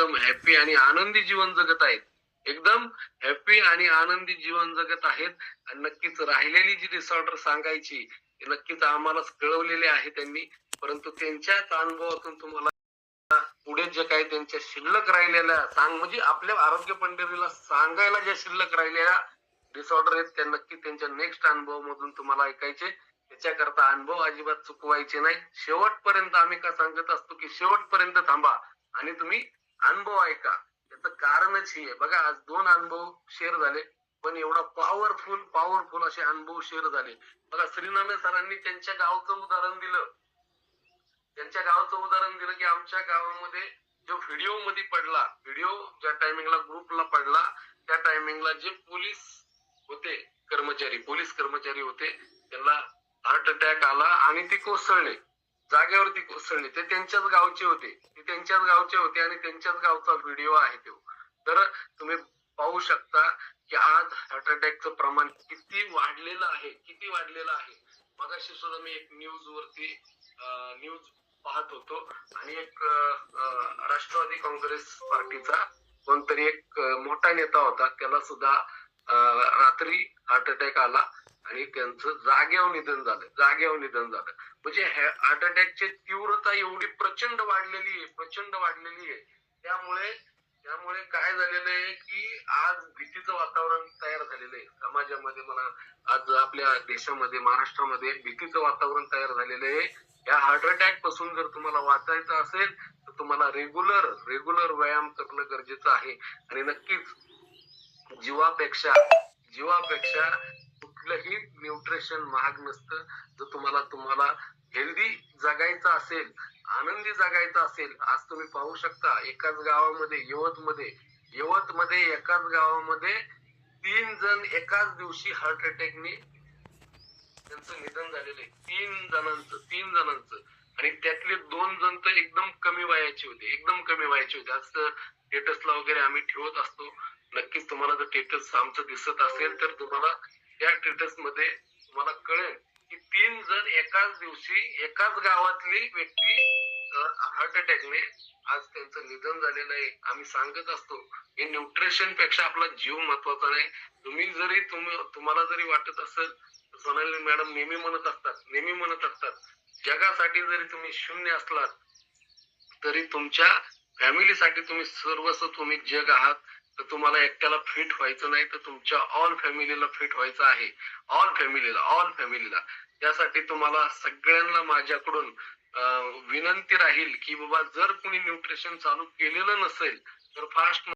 एकदम हॅपी आणि आनंदी जीवन जगत आहेत. एकदम हॅपी आणि आनंदी जीवन जगत आहेत. आणि नक्कीच राहिलेली जी डिसऑर्डर सांगायची ते नक्कीच आम्हाला कळवलेले आहे त्यांनी. परंतु त्यांच्याच अनुभवातून तुम्हाला पुढे जे काही त्यांच्या शिल्लक राहिलेल्या म्हणजे आपल्या आरोग्य पंढरीला सांगायला ज्या शिल्लक राहिलेल्या डिसऑर्डर आहेत त्या नक्की त्यांच्या नेक्स्ट अनुभवामधून तुम्हाला ऐकायचे. त्याच्याकरता अनुभव अजिबात चुकवायचे नाही. शेवटपर्यंत आम्ही का सांगत असतो की शेवटपर्यंत थांबा आणि तुम्ही अनुभव ऐका. त्याचं कारणच हे आहे. बघा, आज 2 अनुभव शेअर झाले, पण एवढा पॉवरफुल असे अनुभव शेअर झाले. बघा, श्रीनामे सरांनी त्यांच्या गावचं उदाहरण दिलं. की आमच्या गावामध्ये जो व्हिडिओ मध्ये पडला, व्हिडिओ ज्या टायमिंगला ग्रुपला पडला त्या टायमिंगला जे होते पोलीस कर्मचारी होते, त्यांना हार्ट अटॅक आला आणि ते कोसळले, जागेवरती कोसळले. ते त्यांच्याच गावचे होते आणि त्यांच्याच गावचा व्हिडिओ आहे तो. तर तुम्ही पाहू शकता की आज हार्ट अटॅकचं प्रमाण किती वाढलेलं आहे. मगाशी सुद्धा मी एक न्यूज पाहत होतो आणि एक राष्ट्रवादी काँग्रेस पार्टीचा कोणतरी एक मोठा नेता होता, त्याला सुद्धा रात्री हार्ट अटॅक आला आणि त्यांचं जागेवर निधन झालं. म्हणजे हार्ट अटॅकची तीव्रता एवढी प्रचंड वाढलेली आहे. त्यामुळे काय झालेलं आहे की आज भीतीचं वातावरण तयार झालेलं आहे समाजामध्ये म्हणा, आज आपल्या देशामध्ये, महाराष्ट्रामध्ये भीतीचं वातावरण तयार झालेलं आहे. या हार्ट अटॅक पासून जर तुम्हाला वाचायचं असेल तर तुम्हाला रेग्युलर व्यायाम करणं गरजेचं आहे. आणि नक्कीच जीवापेक्षा कुठलंही न्यूट्रिशन महाग नसतं. जर तुम्हाला हेल्दी जगायचं असेल, आनंदी जगायचं असेल, आज तुम्ही पाहू शकता एकाच गावामध्ये एकाच गावामध्ये 3 जण एकाच दिवशी हार्ट अटॅकने त्यांचं निधन झालेलं आहे. 3 जणांचं. आणि त्यातले 2 जण तर एकदम कमी वयाचे होते. आज स्टेटसला वगैरे आम्ही ठेवत असतो. नक्कीच तुम्हाला जर स्टेटस आमचं दिसत असेल तर तुम्हाला त्या स्टेटस मध्ये तुम्हाला कळेल की 3 जण एकाच दिवशी एकाच गावातली व्यक्ती हार्ट अटॅकने आज त्यांचं निधन झालेलं आहे. आम्ही सांगत असतो हे न्यूट्रिशन पेक्षा आपला जीव महत्वाचा नाही. तुम्हाला जरी वाटत असेल, सोनाली मॅडम नेहमी म्हणत असतात जगासाठी जरी तुम्ही शून्य असलात तरी तुमच्या फॅमिलीसाठी तुम्ही सर्वस्व तुम्ही जग आहात. तर तुम्हाला एकट्याला फिट व्हायचं नाही, तर तुमच्या ऑल फॅमिलीला फिट व्हायचं आहे. ऑल फॅमिलीला त्यासाठी तुम्हाला सगळ्यांना माझ्याकडून विनंती राहील की बाबा, जर कोणी न्यूट्रिशन चालू केलेलं नसेल तर फास्ट